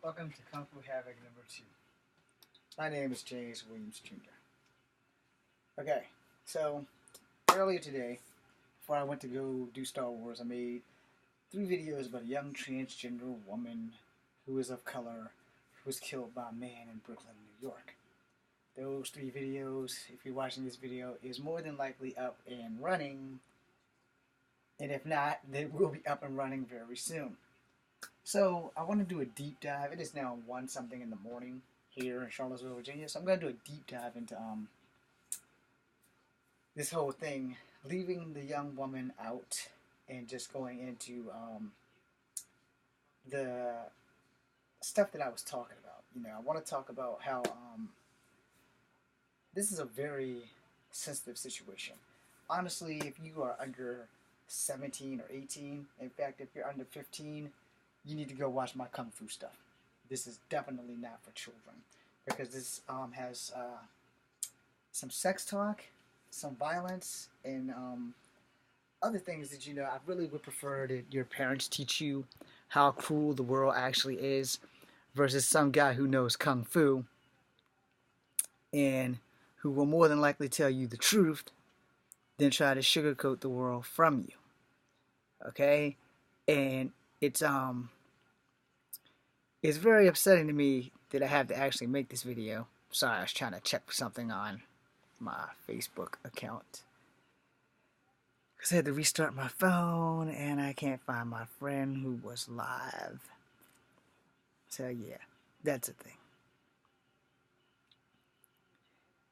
Welcome to Kung Fu Havoc number 2. My name is James Williams Jr. Okay, so earlier today, before I went to go do Star Wars, I made 3 videos about a young transgender woman who is of color who was killed by a man in Brooklyn, New York. Those 3 videos, if you're watching this video, is more than likely up and running, and if not, they will be up and running very soon. So I want to do a deep dive. It is now 1 something in the morning here in Charlottesville, Virginia. So I'm going to do a deep dive into this whole thing, leaving the young woman out and just going into the stuff that I was talking about. I want to talk about how this is a very sensitive situation. Honestly, if you are under 17 or 18, in fact, if you're under 15, you need to go watch my Kung Fu stuff. This is definitely not for children because this has some sex talk, some violence, and other things that I really would prefer that your parents teach you how cruel the world actually is versus some guy who knows Kung Fu and who will more than likely tell you the truth than try to sugarcoat the world from you. Okay? And it's very upsetting to me that I have to actually make this video. Sorry, I was trying to check something on my Facebook account. Because I had to restart my phone and I can't find my friend who was live. So yeah, that's a thing.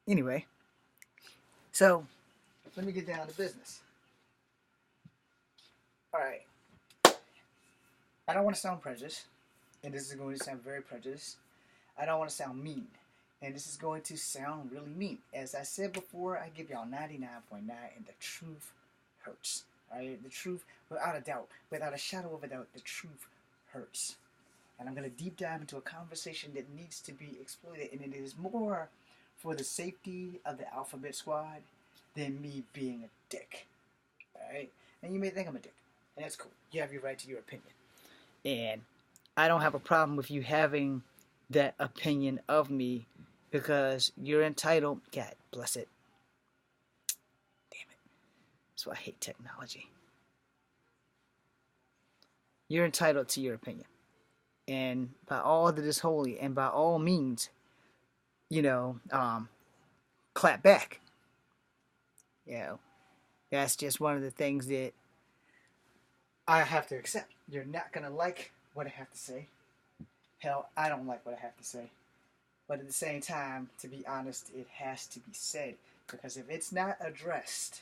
Anyway, so let me get down to business. Alright. I don't want to sound prejudiced. And this is going to sound very prejudiced. I don't want to sound mean. And this is going to sound really mean. As I said before, I give y'all 99.9 and the truth hurts. Alright? The truth, without a doubt, without a shadow of a doubt, the truth hurts. And I'm going to deep dive into a conversation that needs to be exploited. And it is more for the safety of the Alphabet Squad than me being a dick. Alright? And you may think I'm a dick. And that's cool. You have your right to your opinion. And I don't have a problem with you having that opinion of me because you're entitled. God bless it. Damn it. That's why I hate technology. You're entitled to your opinion. And by all that is holy and by all means, clap back. That's just one of the things that I have to accept. You're not going to like what I have to say. Hell, I don't like what I have to say. But at the same time, to be honest, it has to be said. Because if it's not addressed,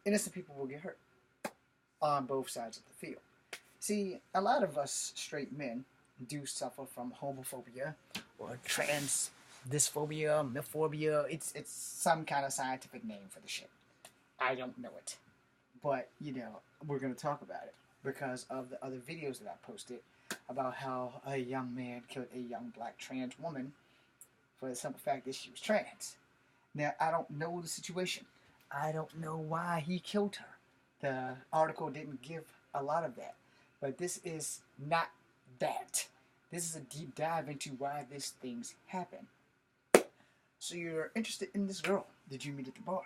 innocent people will get hurt on both sides of the field. See, a lot of us straight men do suffer from homophobia or trans dysphobia, myphobia. It's some kind of scientific name for the shit. I don't know it. But, we're going to talk about it because of the other videos that I posted about how a young man killed a young black trans woman for the simple fact that she was trans. Now, I don't know the situation. I don't know why he killed her. The article didn't give a lot of that. But this is not that. This is a deep dive into why these things happen. So you're interested in this girl that you meet at the bar.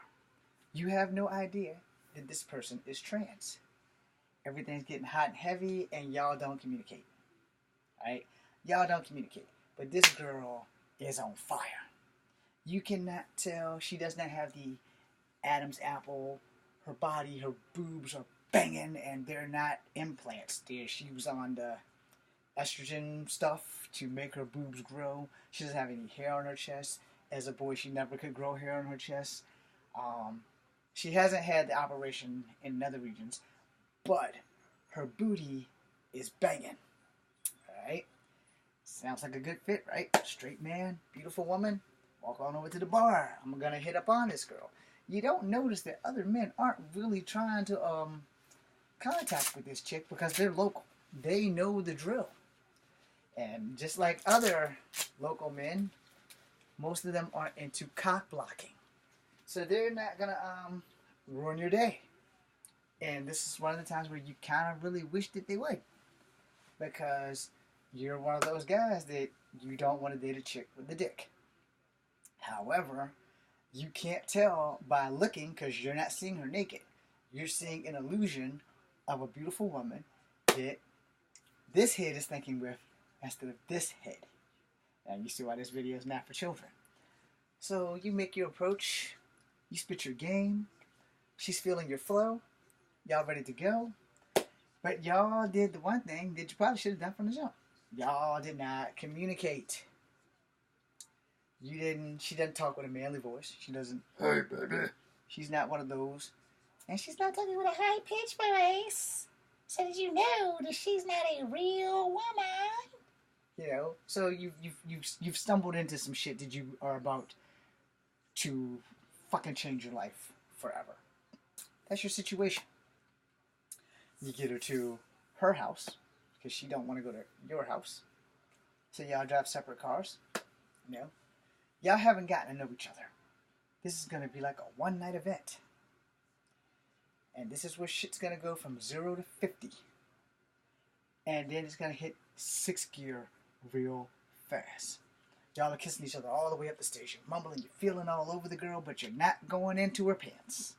You have no idea that this person is trans. Everything's getting hot and heavy, and y'all don't communicate. Alright? Y'all don't communicate. But this girl is on fire. You cannot tell. She does not have the Adam's apple. Her body, her boobs are banging, and they're not implants. She was on the estrogen stuff to make her boobs grow. She doesn't have any hair on her chest. As a boy, she never could grow hair on her chest. She hasn't had the operation in nether regions, but her booty is banging. Alright? Sounds like a good fit, right? Straight man, beautiful woman, walk on over to the bar. I'm gonna hit up on this girl. You don't notice that other men aren't really trying to contact with this chick because they're local. They know the drill. And just like other local men, most of them aren't into cock blocking. So they're not going to ruin your day. And this is one of the times where you kind of really wish that they would. Because you're one of those guys that you don't want to date a chick with a dick. However, you can't tell by looking because you're not seeing her naked. You're seeing an illusion of a beautiful woman that this head is thinking with instead of this head. And you see why this video is not for children. So you make your approach, you spit your game, she's feeling your flow, y'all ready to go. But y'all did the one thing that you probably should have done from the jump. Y'all did not communicate. She doesn't talk with a manly voice. She doesn't, hey baby. She's not one of those. And she's not talking with a high-pitched voice. So that you know that she's not a real woman. You know, so you've stumbled into some shit that you are about to fucking change your life forever. That's your situation. You get her to her house because she don't want to go to your house. So y'all drive separate cars. You know, y'all haven't gotten to know each other. This is gonna be like a one-night event, and this is where shit's gonna go from 0 to 50, and then it's gonna hit 6th gear real fast. Y'all are kissing each other all the way up the station, mumbling, you're feeling all over the girl, but you're not going into her pants.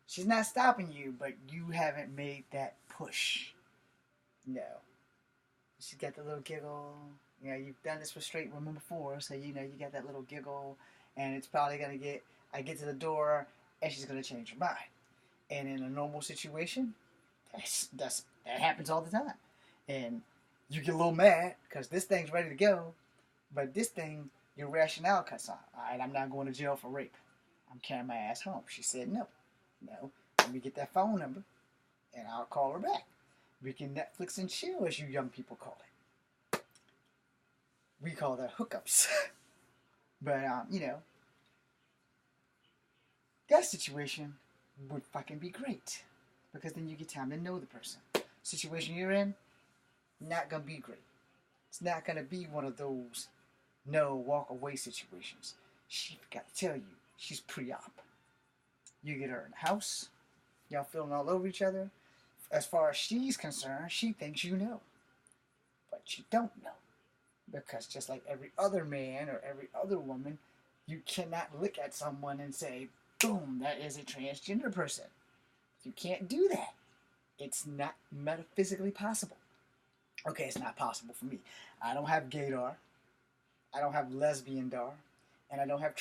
She's not stopping you, but you haven't made that push. No. She's got the little giggle. You know, you've done this with straight women before, so you know you got that little giggle, and it's probably gonna I get to the door, and she's gonna change her mind. And in a normal situation, that happens all the time. And you get a little mad because this thing's ready to go, but this thing, your rationale cuts on. All right, I'm not going to jail for rape. I'm carrying my ass home. She said no. No, let me get that phone number, and I'll call her back. We can Netflix and chill, as you young people call it. We call that hookups. But, you know, that situation would fucking be great. Because then you get time to know the person. Situation you're in, not gonna be great. It's not gonna be one of those no walk away situations. She forgot to tell you, she's pre-op. You get her in the house, y'all feeling all over each other. As far as she's concerned, she thinks you know. But you don't know. Because just like every other man or every other woman, you cannot look at someone and say, boom, that is a transgender person. You can't do that. It's not metaphysically possible. Okay, it's not possible for me. I don't have gaydar. I don't have lesbian dar. And I don't have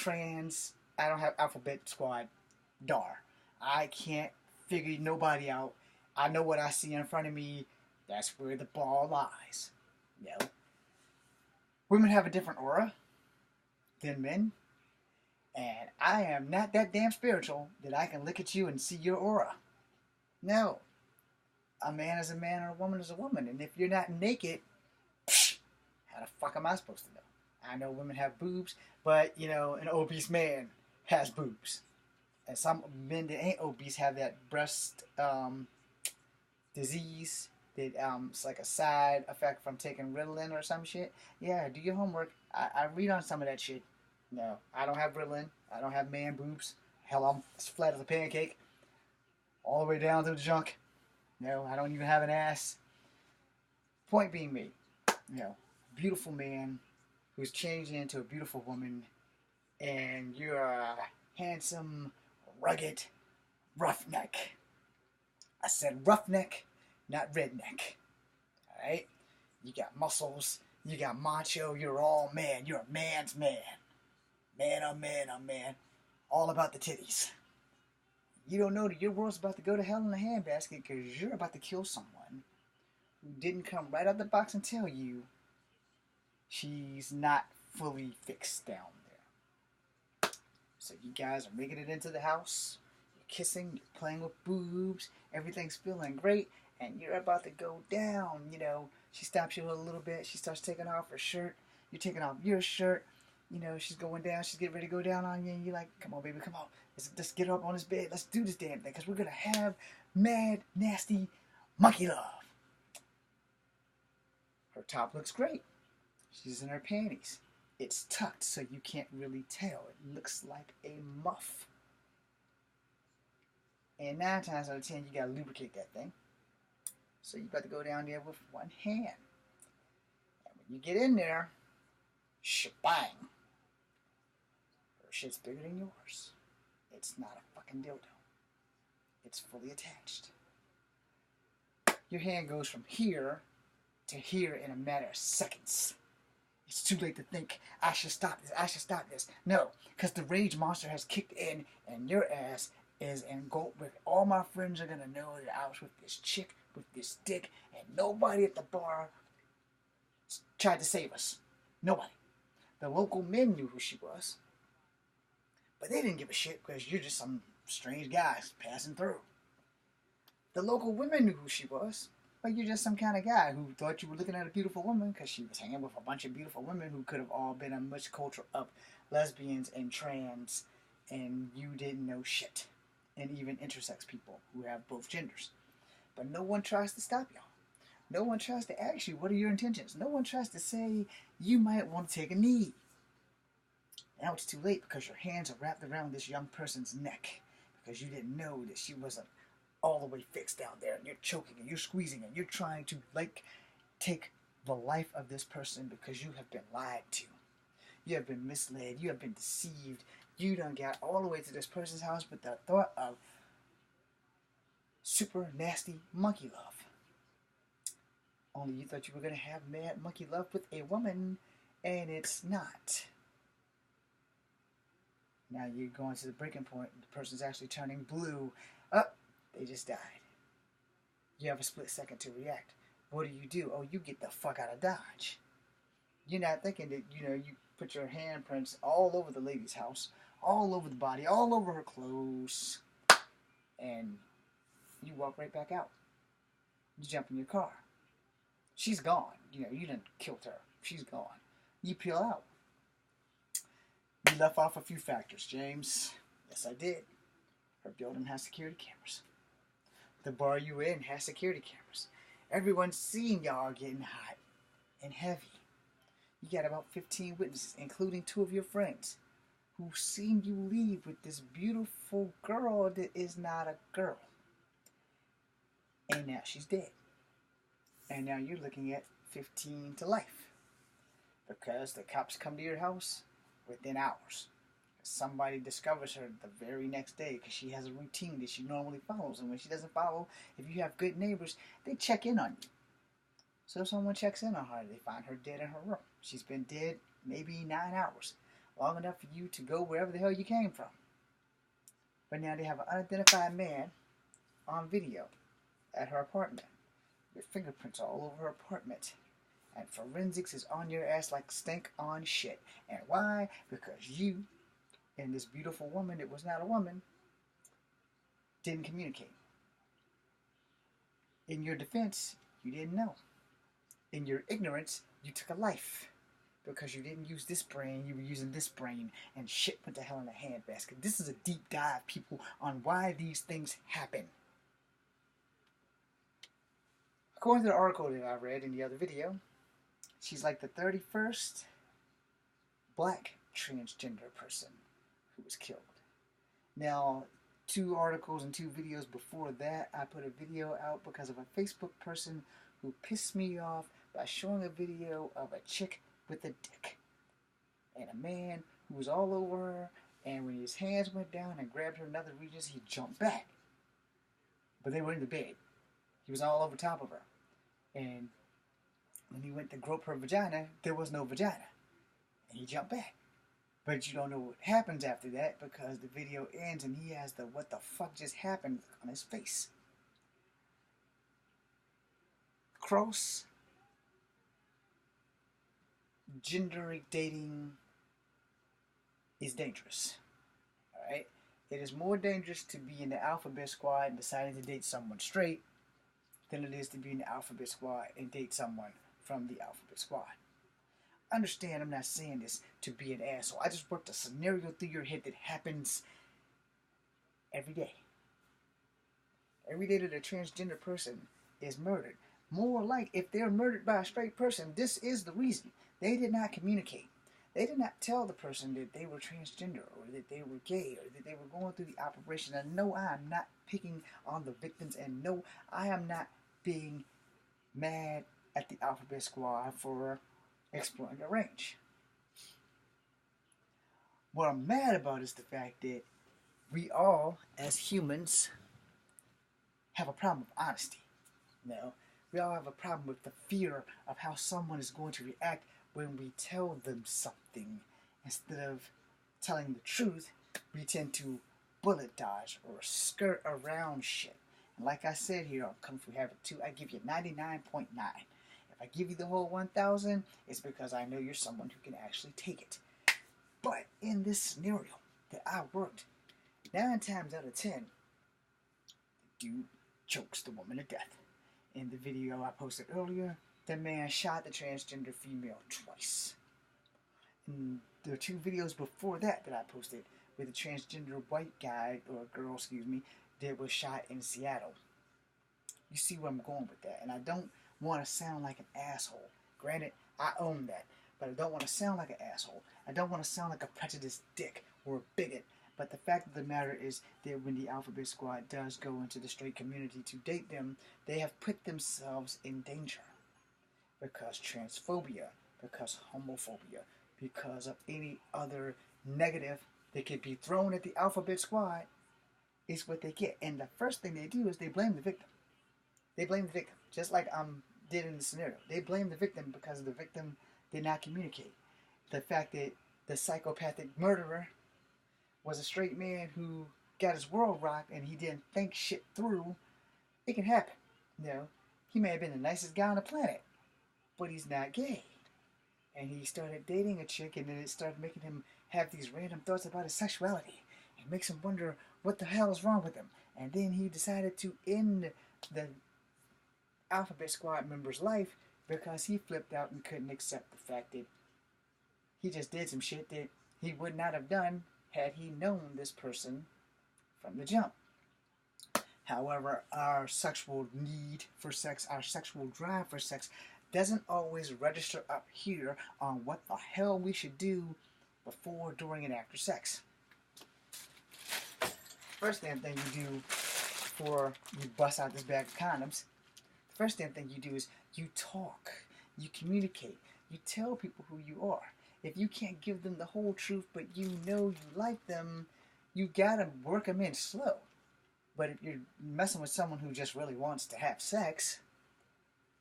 I don't have alphabet squad dar. I can't figure nobody out. I know what I see in front of me. That's where the ball lies. You know? Women have a different aura than men. And I am not that damn spiritual that I can look at you and see your aura. No. A man is a man and a woman is a woman. And if you're not naked, how the fuck am I supposed to know? I know women have boobs, but, you know, an obese man has boobs. And some men that ain't obese have that breast disease that it's like a side effect from taking Ritalin or some shit. Yeah, do your homework. I read on some of that shit. No, I don't have Ritalin. I don't have man boobs. Hell, I'm as flat as a pancake. All the way down to the junk. No, I don't even have an ass. Point being made. You know, beautiful man who's changing into a beautiful woman, and you're a handsome, rugged roughneck. I said roughneck, not redneck. Alright? You got muscles, you got macho, you're all man. You're a man's man. Man, oh man, oh man. All about the titties. You don't know that your world's about to go to hell in a handbasket because you're about to kill someone who didn't come right out the box and tell you she's not fully fixed down there. So you guys are making it into the house. You're kissing, you're playing with boobs. Everything's feeling great. And you're about to go down. You know, she stops you a little bit. She starts taking off her shirt. You're taking off your shirt. You know, she's going down. She's getting ready to go down on you. And you're like, come on, baby, come on. Let's get her up on this bed. Let's do this damn thing. Because we're going to have mad, nasty monkey love. Her top looks great. She's in her panties. It's tucked so you can't really tell. It looks like a muff. And 9 times out of 10, you got to lubricate that thing. So you got to go down there with one hand. You get in there, shebang. Her shit's bigger than yours. It's not a fucking dildo. It's fully attached. Your hand goes from here to here in a matter of seconds. It's too late to think, I should stop this, I should stop this. No, because the rage monster has kicked in and your ass is engulfed with all my friends are going to know that I was with this chick, with this dick, and nobody at the bar tried to save us. Nobody. The local men knew who she was, but they didn't give a shit because you're just some strange guys passing through. The local women knew who she was, but you're just some kind of guy who thought you were looking at a beautiful woman because she was hanging with a bunch of beautiful women who could have all been a much culture of lesbians and trans, and you didn't know shit. And even intersex people who have both genders. But no one tries to stop y'all. No one tries to ask you, what are your intentions? No one tries to say, you might want to take a knee. Now it's too late because your hands are wrapped around this young person's neck because you didn't know that she wasn't all the way fixed down there, and you're choking and you're squeezing and you're trying to take the life of this person because you have been lied to. You have been misled. You have been deceived. You done got all the way to this person's house with the thought of super nasty monkey love. Only you thought you were going to have mad monkey love with a woman, and it's not. Now you're going to the breaking point, and the person's actually turning blue. They just died. You have a split second to react. What do? Oh, you get the fuck out of Dodge. You're not thinking that, you put your handprints all over the lady's house, all over the body, all over her clothes, and you walk right back out. You jump in your car. She's gone. You done killed her. She's gone. You peel out. You left off a few factors, James. Yes, I did. Her building has security cameras. The bar you in has security cameras. Everyone's seeing y'all getting hot and heavy. You got about 15 witnesses, including 2 of your friends, who've seen you leave with this beautiful girl that is not a girl. And now she's dead. And now you're looking at 15 to life. Because the cops come to your house within hours. Somebody discovers her the very next day because she has a routine that she normally follows. And when she doesn't follow, if you have good neighbors, they check in on you. So someone checks in on her. They find her dead in her room. She's been dead maybe 9 hours. Long enough for you to go wherever the hell you came from. But now they have an unidentified man on video at her apartment. With fingerprints all over her apartment. And forensics is on your ass like stink on shit. And why? Because you and this beautiful woman that was not a woman didn't communicate. In your defense, you didn't know. In your ignorance, you took a life. Because you didn't use this brain, you were using this brain, and shit went to hell in a handbasket. This is a deep dive, people, on why these things happen. According to the article that I read in the other video, she's like the 31st black transgender person who was killed. Now, 2 articles and 2 videos before that, I put a video out because of a Facebook person who pissed me off by showing a video of a chick with a dick and a man who was all over her, and when his hands went down and grabbed her in other regions, he jumped back. But they were in the bed. He was all over top of her. And when he went to grope her vagina, there was no vagina. And he jumped back. But you don't know what happens after that because the video ends and he has the what the fuck just happened on his face. Cross gender dating is dangerous. Alright? It is more dangerous to be in the alphabet squad and deciding to date someone straight than it is to be in the alphabet squad and date someone from the alphabet squad. Understand, I'm not saying this to be an asshole. I just worked a scenario through your head that happens every day. Every day that a transgender person is murdered. More like if they're murdered by a straight person, this is the reason. They did not communicate. They did not tell the person that they were transgender or that they were gay or that they were going through the operation. And no, I am not picking on the victims. And no, I am not being mad at the alphabet squad for exploring the range. What I'm mad about is the fact that we all, as humans, have a problem with honesty. You know, we all have a problem with the fear of how someone is going to react when we tell them something. Instead of telling the truth, we tend to bullet dodge or skirt around shit. And like I said here on Kung Fu Habit 2, I give you 99.9. If I give you the whole 1,000, it's because I know you're someone who can actually take it. But in this scenario that I worked, 9 times out of 10, the dude chokes the woman to death. In the video I posted earlier, the man shot the transgender female twice. And there are 2 videos before that I posted with a transgender white guy, or girl, excuse me, that was shot in Seattle. You see where I'm going with that. And I don't want to sound like an asshole. Granted, I own that. But I don't want to sound like an asshole. I don't want to sound like a prejudiced dick or a bigot. But the fact of the matter is that when the Alphabet Squad does go into the straight community to date them, they have put themselves in danger. Because transphobia, because homophobia, because of any other negative that could be thrown at the Alphabet Squad is what they get. And the first thing they do is they blame the victim. They blame the victim. Just like I did in the scenario. They blame the victim because the victim did not communicate. The fact that the psychopathic murderer was a straight man who got his world rocked and he didn't think shit through, it can happen. You know, he may have been the nicest guy on the planet, but he's not gay. And he started dating a chick, and then it started making him have these random thoughts about his sexuality. It makes him wonder what the hell is wrong with him. And then he decided to end the Alphabet Squad member's life because he flipped out and couldn't accept the fact that he just did some shit that he would not have done had he known this person from the jump. However, our sexual need for sex, our sexual drive for sex, doesn't always register up here on what the hell we should do before, during, and after sex. First damn thing you do before you bust out this bag of condoms, the first damn thing you do is you talk, you communicate, you tell people who you are. If you can't give them the whole truth, but you know you like them, you gotta work them in slow. But if you're messing with someone who just really wants to have sex,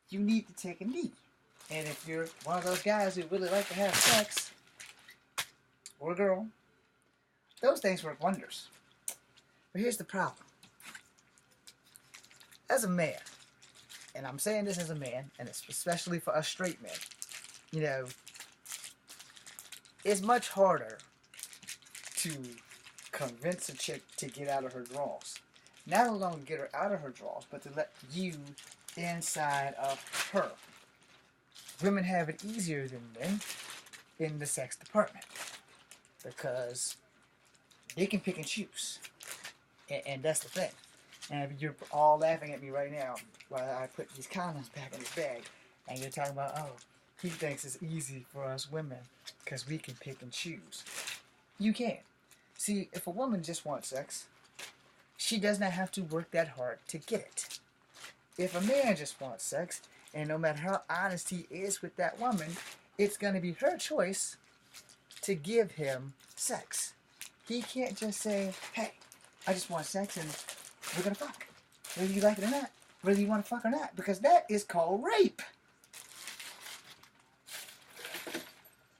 you need to take a knee. And if you're one of those guys who really like to have sex, or a girl, those things work wonders. But here's the problem. As a man, and I'm saying this as a man, and it's especially for us straight men, you know, it's much harder to convince a chick to get out of her drawers. Not alone get her out of her drawers, but to let you inside of her. Women have it easier than men in the sex department because they can pick and choose. And that's the thing. And you're all laughing at me right now while I put these condoms back in his bag. And you're talking about, oh, he thinks it's easy for us women because we can pick and choose. You can. See, if a woman just wants sex, she does not have to work that hard to get it. If a man just wants sex, and no matter how honest he is with that woman, it's going to be her choice to give him sex. He can't just say, hey, I just want sex and we're going to fuck. Whether you like it or not. Whether you want to fuck or not. Because that is called rape.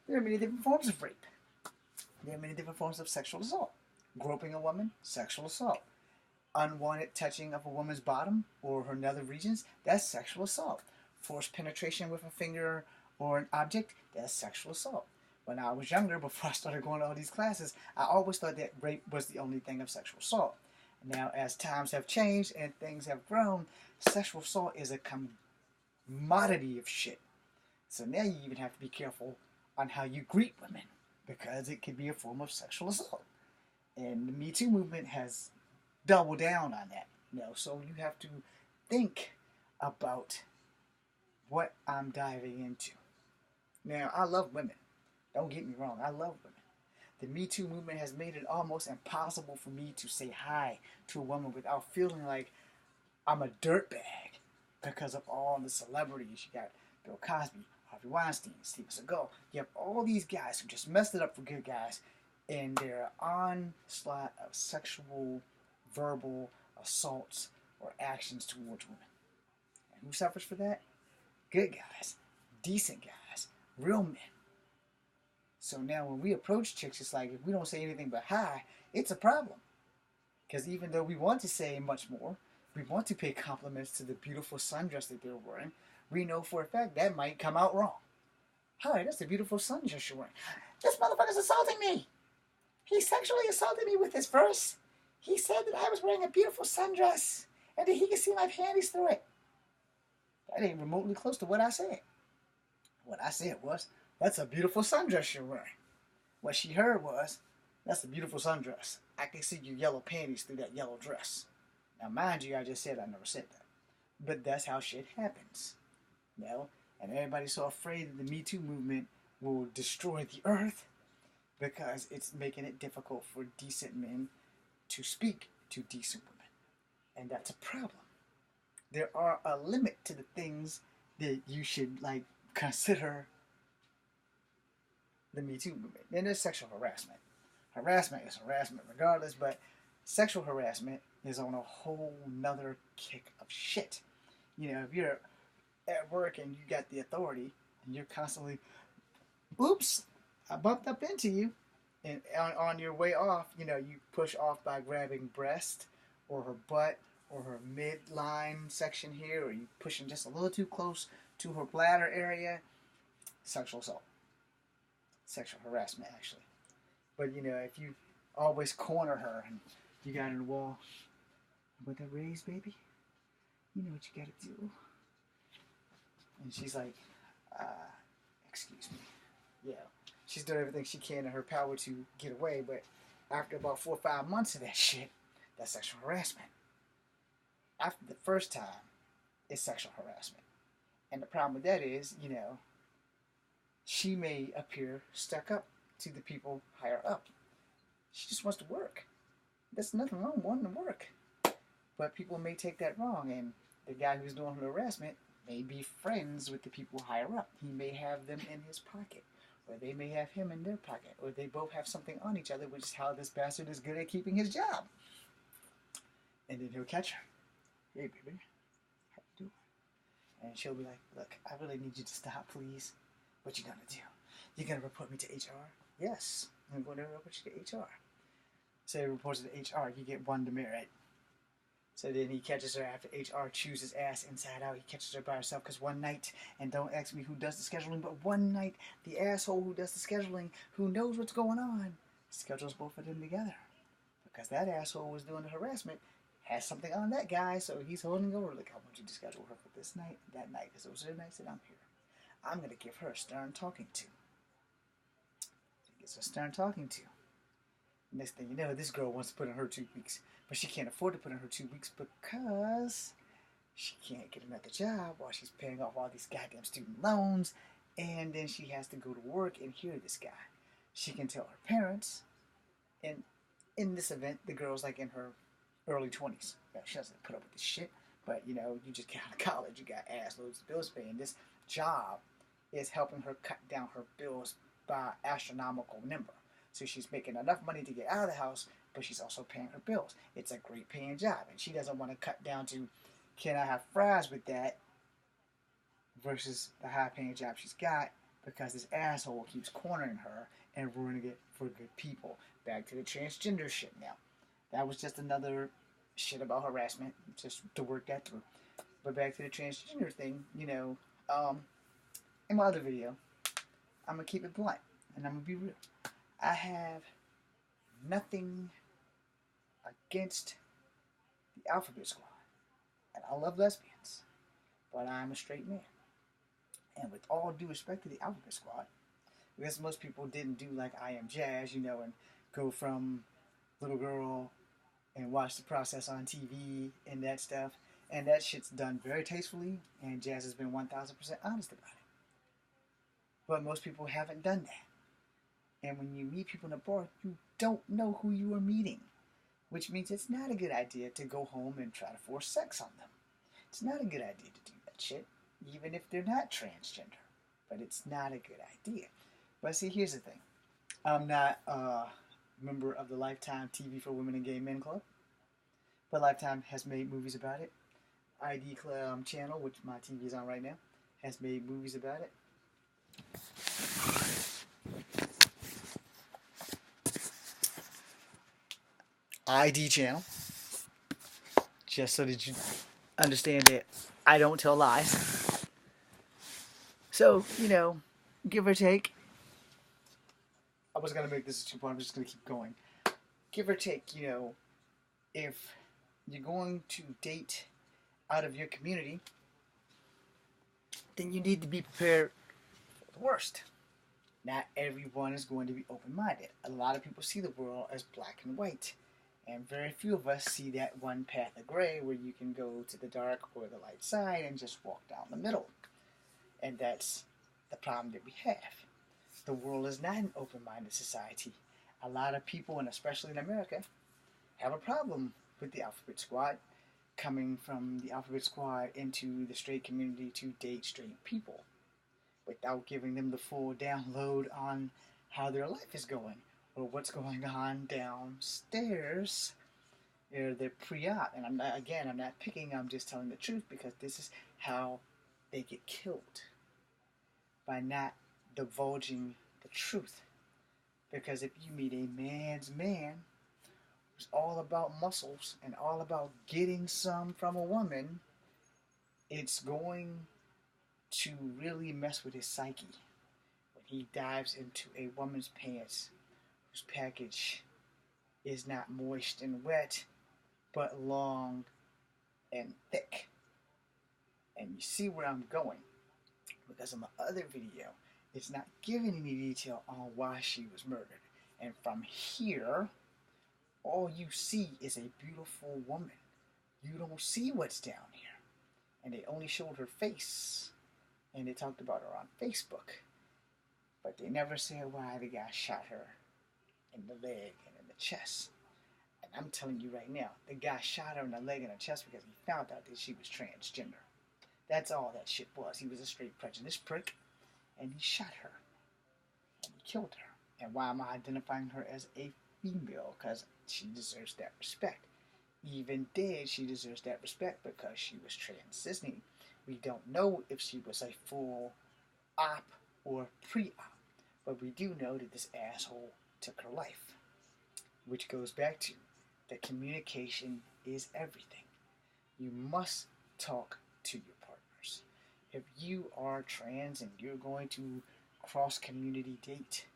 There are many different forms of rape. There are many different forms of sexual assault. Groping a woman, sexual assault. Unwanted touching of a woman's bottom or her nether regions, that's sexual assault. Forced penetration with a finger or an object, that's sexual assault. When I was younger, before I started going to all these classes, I always thought that rape was the only thing of sexual assault. Now, as times have changed and things have grown, sexual assault is a commodity of shit. So now you even have to be careful on how you greet women, because it could be a form of sexual assault. And the Me Too movement has doubled down on that. You know, so you have to think about what I'm diving into. Now, I love women. Don't get me wrong, I love women. The Me Too movement has made it almost impossible for me to say hi to a woman without feeling like I'm a dirtbag because of all the celebrities. You got Bill Cosby, Harvey Weinstein, Steven Seagal. You have all these guys who just messed it up for good guys in their onslaught of sexual, verbal assaults or actions towards women. And who suffers for that? Good guys, decent guys, real men. So now when we approach chicks, it's like if we don't say anything but hi, it's a problem. Because even though we want to say much more, we want to pay compliments to the beautiful sundress that they're wearing, we know for a fact that might come out wrong. Hi, that's a beautiful sundress you're wearing. This motherfucker's assaulting me. He sexually assaulted me with his verse. He said that I was wearing a beautiful sundress and that he could see my panties through it. That ain't remotely close to what I said. What I said was, that's a beautiful sundress you're wearing. What she heard was, that's a beautiful sundress. I can see your yellow panties through that yellow dress. Now, mind you, I just said I never said that. But that's how shit happens. You know? And everybody's so afraid that the Me Too movement will destroy the earth because it's making it difficult for decent men to speak to decent women. And that's a problem. There are a limit to the things that you should, like, consider the Me Too movement. Then there's sexual harassment. Harassment is harassment regardless, but sexual harassment is on a whole nother kick of shit. You know, if you're at work and you got the authority and you're constantly, oops, I bumped up into you, and on your way off, you know, you push off by grabbing breast or her butt or her midline section here, or you pushing just a little too close to her bladder area, sexual assault. Sexual harassment, actually. But, you know, if you always corner her and you got her in the wall, with that raise, baby? You know what you gotta do. And she's like, excuse me. Yeah. She's doing everything she can in her power to get away, but after about 4 or 5 months of that shit, that's sexual harassment. After the first time, it's sexual harassment. And the problem with that is, you know, she may appear stuck up to the people higher up. She just wants to work. There's nothing wrong with wanting to work. But people may take that wrong, and the guy who's doing the harassment may be friends with the people higher up. He may have them in his pocket, or they may have him in their pocket, or they both have something on each other, which is how this bastard is good at keeping his job. And then he'll catch her. Hey, baby, how you doing? And she'll be like, look, I really need you to stop, please. What you gonna do? You gonna report me to HR? Yes, I'm going to report you to HR. So he reports it to HR. You get 1 demerit. So then he catches her after HR chews his ass inside out. He catches her by herself because one night, and don't ask me who does the scheduling, but one night, the asshole who does the scheduling, who knows what's going on, schedules both of them together. Because that asshole was doing the harassment, has something on that guy, so he's holding over, like, I want you to schedule her for this night, that night, because those are the nights that I'm here. I'm going to give her a stern talking to. So he gets a stern talking to. Next thing you know, this girl wants to put in her 2 weeks, but she can't afford to put in her 2 weeks because she can't get another job while she's paying off all these goddamn student loans, and then she has to go to work and hear this guy. She can tell her parents, and in this event, the girl's like in her early 20s. Yeah, she doesn't put up with this shit, but you know, you just get out of college, you got ass loads of bills to pay, and this job is helping her cut down her bills by astronomical number. So she's making enough money to get out of the house, but she's also paying her bills. It's a great paying job, and she doesn't want to cut down to, can I have fries with that, versus the high paying job she's got, because this asshole keeps cornering her and ruining it for good people. Back to the transgender shit now. That was just another shit about harassment, just to work that through. But back to the transgender thing, you know, in my other video, I'm going to keep it blunt, and I'm going to be real. I have nothing against the Alphabet Squad, and I love lesbians, but I'm a straight man. And with all due respect to the Alphabet Squad, because most people didn't do like I Am Jazz, you know, and go from little girl and watch the process on TV and that stuff, and that shit's done very tastefully, and Jazz has been 1,000% honest about it. But most people haven't done that. And when you meet people in a bar, you don't know who you are meeting, which means it's not a good idea to go home and try to force sex on them. It's not a good idea to do that shit, even if they're not transgender. but it's not a good idea. But see, here's the thing. I'm not a member of the Lifetime TV for Women and Gay Men Club, but Lifetime has made movies about it. ID channel, which my TV is on right now, has made movies about it. ID channel, just so that you understand that I don't tell lies. So, give or take. I was going to make this a two-part, I'm just going to keep going. Give or take, if you're going to date out of your community, then you need to be prepared for the worst. Not everyone is going to be open-minded. A lot of people see the world as black and white. And very few of us see that one path of gray where you can go to the dark or the light side and just walk down the middle. And that's the problem that we have. The world is not an open-minded society. A lot of people, and especially in America, have a problem with the Alphabet Squad coming from the Alphabet Squad into the straight community to date straight people without giving them the full download on how their life is going or what's going on downstairs. They're pre-op, and I'm not picking, I'm just telling the truth because this is how they get killed, by not divulging the truth. Because if you meet a man's man who's all about muscles and all about getting some from a woman, it's going to really mess with his psyche when he dives into a woman's pants whose package is not moist and wet, but long and thick. And you see where I'm going, because in my other video, it's not giving any detail on why she was murdered. And from here, all you see is a beautiful woman. You don't see what's down here. And they only showed her face, and they talked about her on Facebook. But they never said why the guy shot her in the leg and in the chest. And I'm telling you right now, the guy shot her in the leg and the chest because he found out that she was transgender. That's all that shit was. He was a straight prejudice prick, and he shot her. And he killed her. And why am I identifying her as a female? Because she deserves that respect. Even dead, she deserves that respect because she was transitioning. We don't know if she was a full op or pre-op, but we do know that this asshole took her life, which goes back to that communication is everything. You must talk to your partners. If you are trans and you're going to cross-community date,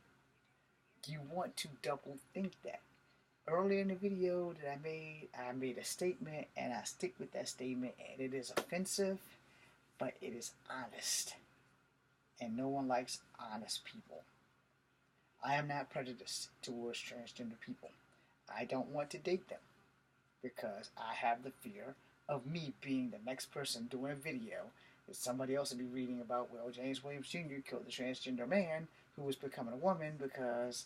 you want to double think that. Earlier in the video that I made a statement, and I stick with that statement, and it is offensive, but it is honest. And no one likes honest people. I am not prejudiced towards transgender people. I don't want to date them because I have the fear of me being the next person doing a video that somebody else will be reading about, well, James Williams Jr. killed the transgender man who was becoming a woman because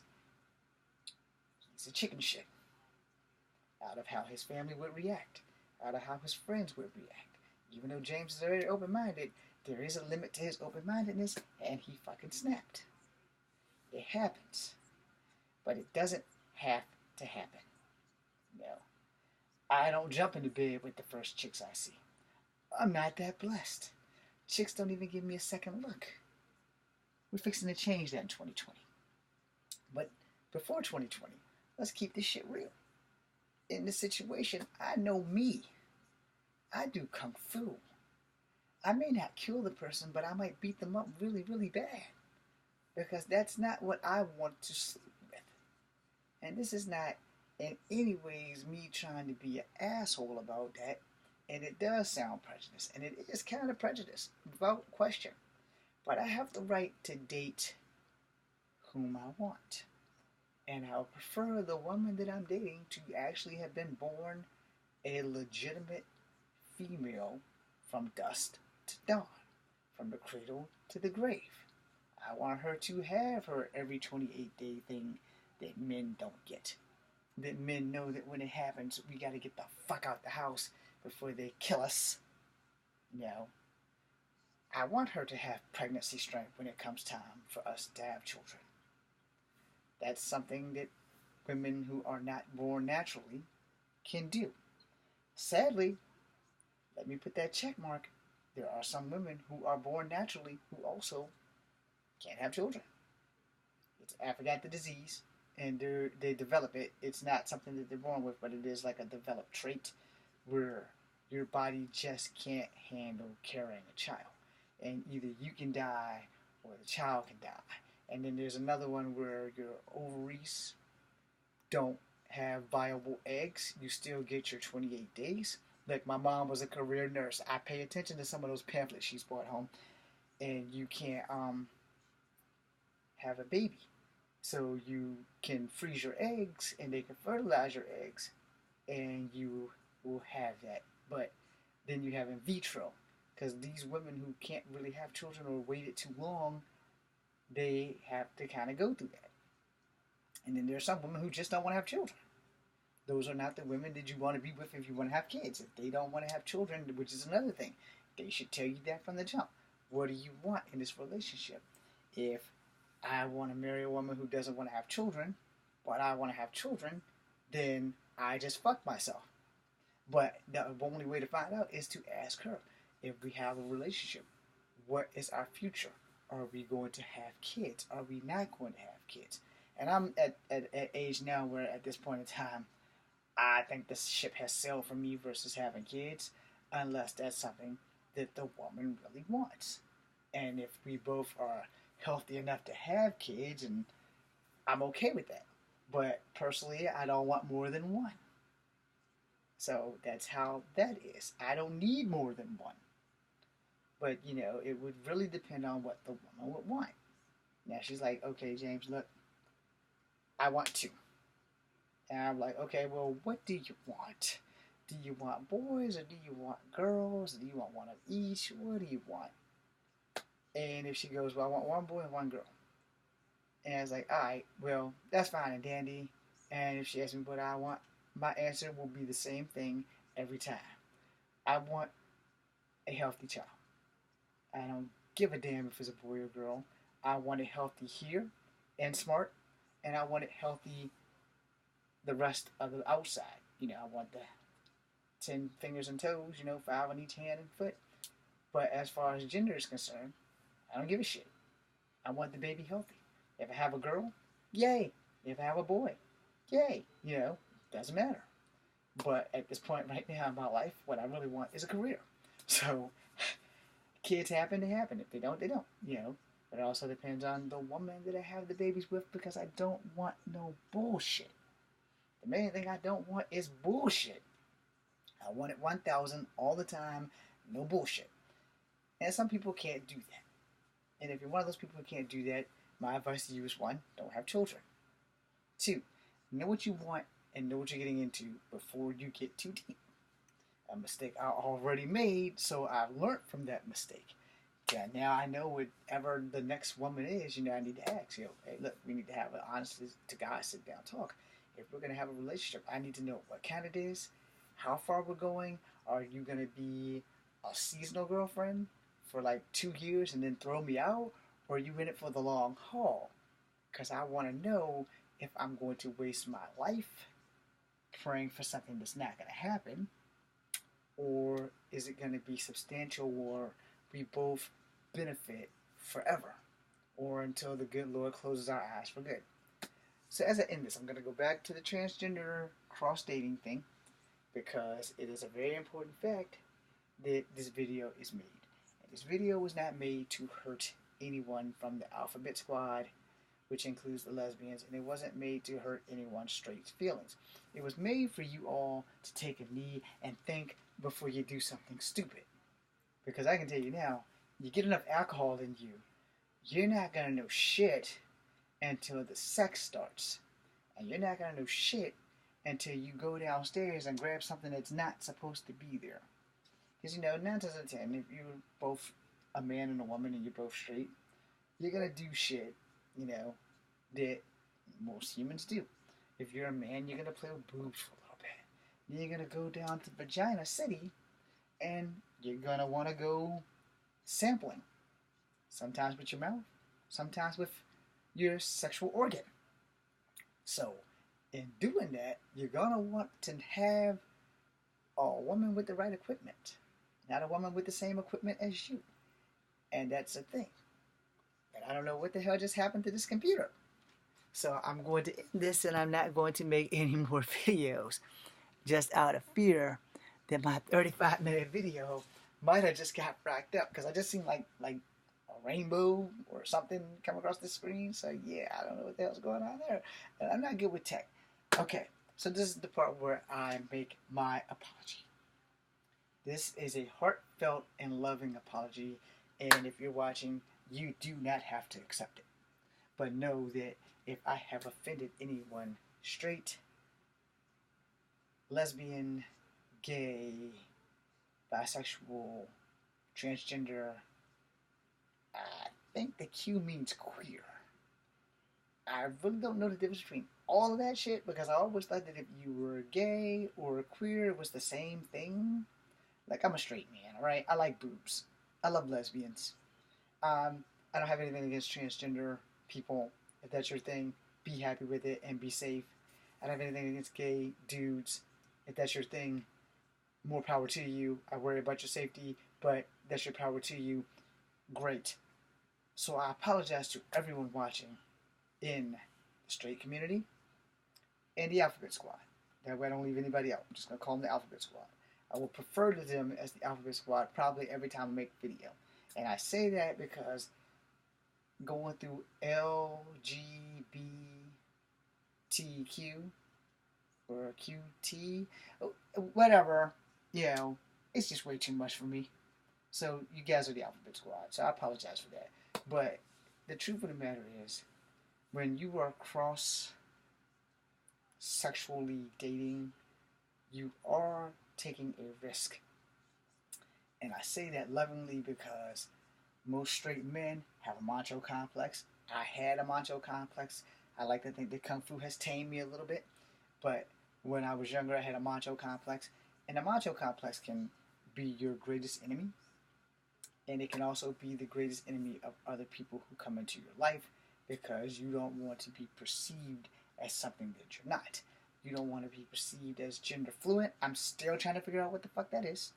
he's a chicken shit. Out of how his family would react, out of how his friends would react. Even though James is very open-minded, there is a limit to his open-mindedness, and he fucking snapped. It happens. But it doesn't have to happen. No. I don't jump into bed with the first chicks I see. I'm not that blessed. Chicks don't even give me a second look. We're fixing to change that in 2020. But before 2020, let's keep this shit real. In this situation, I know me. I do kung fu. I may not kill the person, but I might beat them up really, really bad. Because that's not what I want to sleep with. And this is not in any ways me trying to be an asshole about that. And it does sound prejudice. And it is kind of prejudice, without question. But I have the right to date whom I want. And I would prefer the woman that I'm dating to actually have been born a legitimate female from dusk to dawn, from the cradle to the grave. I want her to have her every 28-day thing that men don't get. That men know that when it happens, we got to get the fuck out the house before they kill us. You know, I want her to have pregnancy strength when it comes time for us to have children. That's something that women who are not born naturally can do. Sadly, let me put that check mark. There are some women who are born naturally who also can't have children. I forgot the disease, and they develop it. It's not something that they're born with, but it is like a developed trait where your body just can't handle carrying a child. And either you can die or the child can die. And then there's another one where your ovaries don't have viable eggs. You still get your 28 days. Like my mom was a career nurse. I pay attention to some of those pamphlets she's brought home. And you can't have a baby. So you can freeze your eggs and they can fertilize your eggs and you will have that. But then you have in vitro. Because these women who can't really have children or waited too long, they have to kind of go through that. And then there are some women who just don't want to have children. Those are not the women that you want to be with if you want to have kids. If they don't want to have children, which is another thing, they should tell you that from the jump. What do you want in this relationship? If I want to marry a woman who doesn't want to have children, but I want to have children, then I just fucked myself. But the only way to find out is to ask her. If we have a relationship, what is our future? Are we going to have kids? Are we not going to have kids? And I'm at age now where at this point in time, I think the ship has sailed for me versus having kids, unless that's something that the woman really wants. And if we both are healthy enough to have kids, and I'm okay with that. But personally, I don't want more than one. So that's how that is. I don't need more than one. But, you know, it would really depend on what the woman would want. Now, she's like, okay, James, look, I want two. And I'm like, okay, well, what do you want? Do you want boys or do you want girls? Or do you want one of each? What do you want? And if she goes, well, I want one boy and one girl. And I was like, all right, well, that's fine and dandy. And if she asks me what I want, my answer will be the same thing every time. I want a healthy child. I don't give a damn if it's a boy or girl. I want it healthy here and smart, and I want it healthy the rest of the outside. You know, I want the 10 fingers and toes, 5 on each hand and foot. But as far as gender is concerned, I don't give a shit. I want the baby healthy. If I have a girl, yay. If I have a boy, yay. Doesn't matter. But at this point right now in my life, what I really want is a career. So kids happen, they happen. If they don't, they don't. But it also depends on the woman that I have the babies with, because I don't want no bullshit. The main thing I don't want is bullshit. I want it 1,000 all the time, no bullshit. And some people can't do that. And if you're one of those people who can't do that, my advice to you is 1, don't have children. 2, know what you want and know what you're getting into before you get too deep. A mistake I already made, so I've learned from that mistake. Yeah, now I know whatever the next woman is, I need to ask, hey, look, we need to have an honest to God sit down talk. If we're going to have a relationship, I need to know what kind it is, how far we're going. Are you going to be a seasonal girlfriend for like 2 years and then throw me out? Or are you in it for the long haul? Because I want to know if I'm going to waste my life praying for something that's not going to happen, or is it going to be substantial where we both benefit forever, or until the good Lord closes our eyes for good. So as I end this, I'm going to go back to the transgender cross-dating thing, because it is a very important fact that this video is made. And this video was not made to hurt anyone from the Alphabet Squad, which includes the lesbians, and it wasn't made to hurt anyone's straight feelings. It was made for you all to take a knee and think before you do something stupid. Because I can tell you now, you get enough alcohol in you, you're not going to know shit until the sex starts. And you're not going to know shit until you go downstairs and grab something that's not supposed to be there. Because, 9 times out of 10, if you're both a man and a woman and you're both straight, you're going to do shit, that most humans do. If you're a man, you're going to play with boobs for a little bit. Then you're going to go down to Vagina City, and you're going to want to go sampling, sometimes with your mouth, sometimes with your sexual organ. So, in doing that, you're gonna want to have a woman with the right equipment, not a woman with the same equipment as you. And that's a thing. And I don't know what the hell just happened to this computer. So I'm going to end this and I'm not going to make any more videos just out of fear that my 35-minute video might have just got racked up because I just seen like a rainbow or something come across the screen. So yeah, I don't know what the hell's going on there. And I'm not good with tech. Okay, so this is the part where I make my apology. This is a heartfelt and loving apology, and if you're watching, you do not have to accept it. But know that if I have offended anyone, straight, lesbian, gay, bisexual, transgender, I think the Q means queer. I really don't know the difference between all of that shit because I always thought that if you were gay or queer, it was the same thing. Like, I'm a straight man, alright? I like boobs. I love lesbians. I don't have anything against transgender people. If that's your thing, be happy with it and be safe. I don't have anything against gay dudes. If that's your thing, more power to you. I worry about your safety, but that's your power to you. Great. So I apologize to everyone watching in the straight community and the Alphabet Squad. That way I don't leave anybody out. I'm just going to call them the Alphabet Squad. I will refer to them as the Alphabet Squad probably every time I make a video. And I say that because going through LGBTQ or QT, whatever, it's just way too much for me. So you guys are the Alphabet Squad, so I apologize for that. But the truth of the matter is, when you are cross-sexually dating, you are taking a risk. And I say that lovingly because most straight men have a macho complex. I had a macho complex. I like to think that Kung Fu has tamed me a little bit. But when I was younger, I had a macho complex. And a macho complex can be your greatest enemy. And it can also be the greatest enemy of other people who come into your life because you don't want to be perceived as something that you're not. You don't want to be perceived as gender fluent. I'm still trying to figure out what the fuck that is.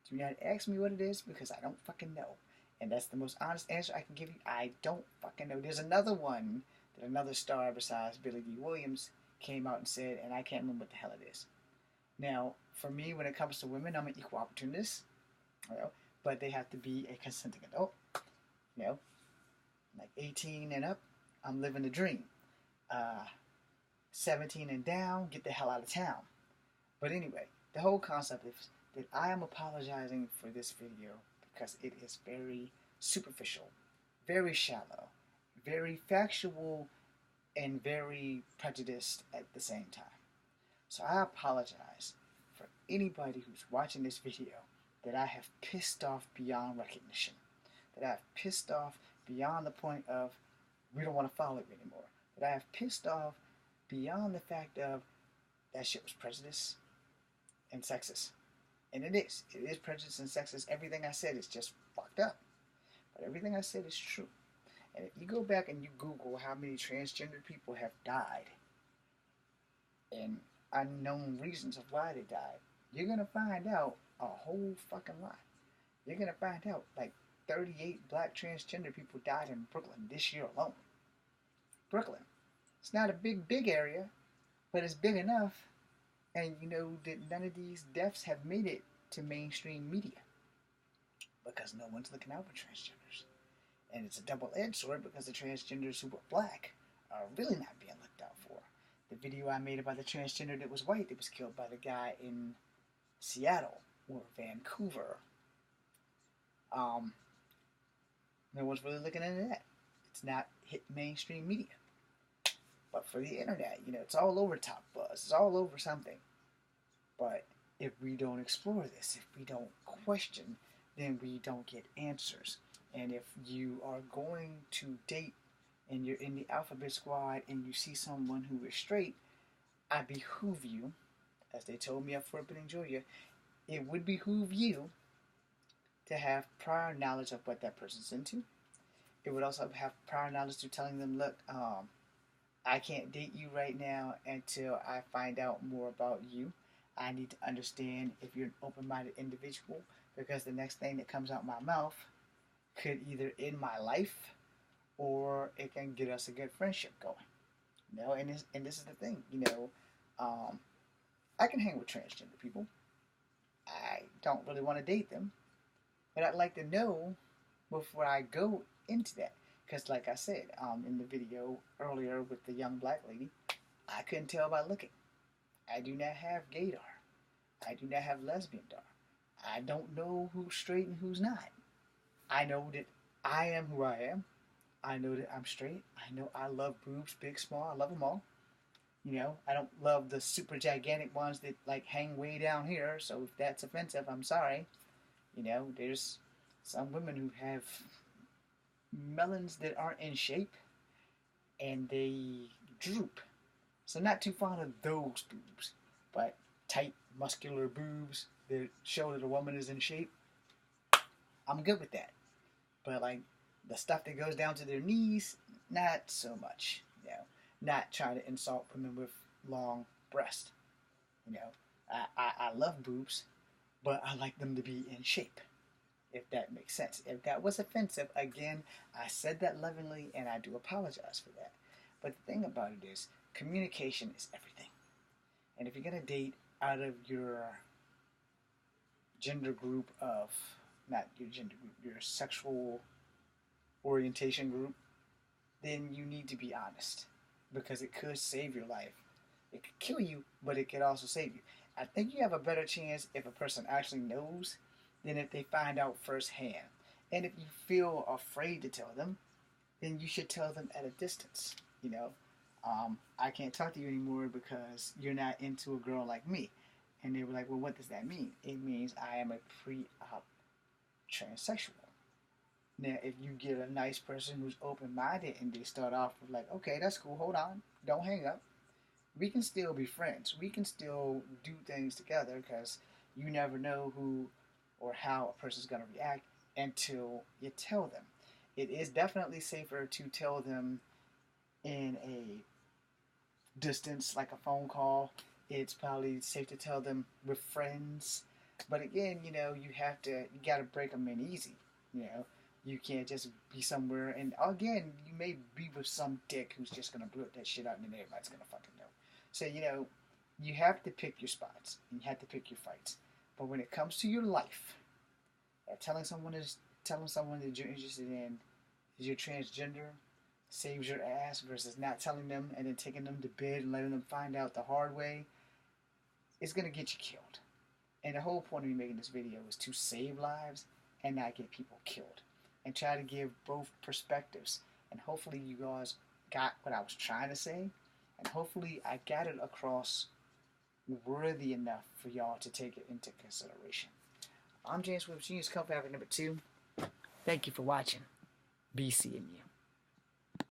Do not ask me what it is because I don't fucking know. And that's the most honest answer I can give you. I don't fucking know. There's another one that another star besides Billy D. Williams came out and said, and I can't remember what the hell it is. Now, for me, when it comes to women, I'm an equal opportunist. But they have to be a consenting adult. Like 18 and up, I'm living the dream. 17 and down, get the hell out of town. But anyway, the whole concept is that I am apologizing for this video because it is very superficial, very shallow, very factual, and very prejudiced at the same time. So I apologize for anybody who's watching this video that I have pissed off beyond recognition, that I have pissed off beyond the point of we don't want to follow you anymore, that I have pissed off beyond the fact of that shit was prejudice and sexist. And it is prejudice and sexist. Everything I said is just fucked up. But everything I said is true. And if you go back and you Google how many transgender people have died and unknown reasons of why they died, you're going to find out a whole fucking lot. You're going to find out like 38 black transgender people died in Brooklyn this year alone. Brooklyn. It's not a big area, but it's big enough. And you know that none of these deaths have made it to mainstream media because no one's looking out for transgenders. And it's a double-edged sword because the transgenders who were black are really not being looked out for. The video I made about the transgender that was white that was killed by the guy in Seattle or Vancouver, no one's really looking into that. It's not hit mainstream media. But for the internet, it's all over Top Buzz. It's all over something. But if we don't explore this, if we don't question, then we don't get answers. And if you are going to date and you're in the Alphabet Squad and you see someone who is straight, I behoove you, as they told me at Fort Benning, Georgia, it would behoove you to have prior knowledge of what that person's into. It would also have prior knowledge to telling them, look, I can't date you right now until I find out more about you. I need to understand if you're an open-minded individual, because the next thing that comes out my mouth could either end my life or it can get us a good friendship going. You know, and this is the thing, you know, I can hang with transgender people. I don't really want to date them, but I'd like to know before I go into that. Because like I said in the video earlier with the young black lady, I couldn't tell by looking. I do not have gaydar. I do not have lesbian dar. I don't know who's straight and who's not. I know that I am who I am. I know that I'm straight. I know I love boobs, big, small. I love them all. You know, I don't love the super gigantic ones that like hang way down here. So if that's offensive, I'm sorry. You know, there's some women who have melons that aren't in shape and they droop. So not too fond of those boobs, but tight, muscular boobs that show that a woman is in shape, I'm good with that. But like the stuff that goes down to their knees, not so much. You know, not trying to insult women with long breasts. You know, I love boobs, but I like them to be in shape. If that makes sense. If that was offensive, again, I said that lovingly and I do apologize for that. But the thing about it is, communication is everything. And if you're going to date out of your gender group of, not your gender group, your sexual orientation group, then you need to be honest. Because it could save your life. It could kill you, but it could also save you. I think you have a better chance if a person actually knows than if they find out firsthand. And if you feel afraid to tell them, then you should tell them at a distance. You know, I can't talk to you anymore because you're not into a girl like me. And they were like, well, what does that mean? It means I am a pre-op transsexual. Now, if you get a nice person who's open-minded and they start off with like, okay, that's cool, hold on, don't hang up. We can still be friends. We can still do things together because you never know who or how a person's going to react until you tell them. It is definitely safer to tell them in a distance, like a phone call. It's probably safe to tell them with friends. But again, you know, you got to break them in easy. You know, you can't just be somewhere. And again, you may be with some dick who's just going to blurt that shit out and then everybody's going to fucking know. So, you know, you have to pick your spots and you have to pick your fights. But when it comes to your life, telling someone that you're interested in is you're transgender saves your ass versus not telling them and then taking them to bed and letting them find out the hard way, it's going to get you killed. And the whole point of me making this video is to save lives and not get people killed. And try to give both perspectives. And hopefully you guys got what I was trying to say. And hopefully I got it across worthy enough for y'all to take it into consideration. I'm James Williams Jr., Comfort Fabric number 2. Thank you for watching. Be seeing you.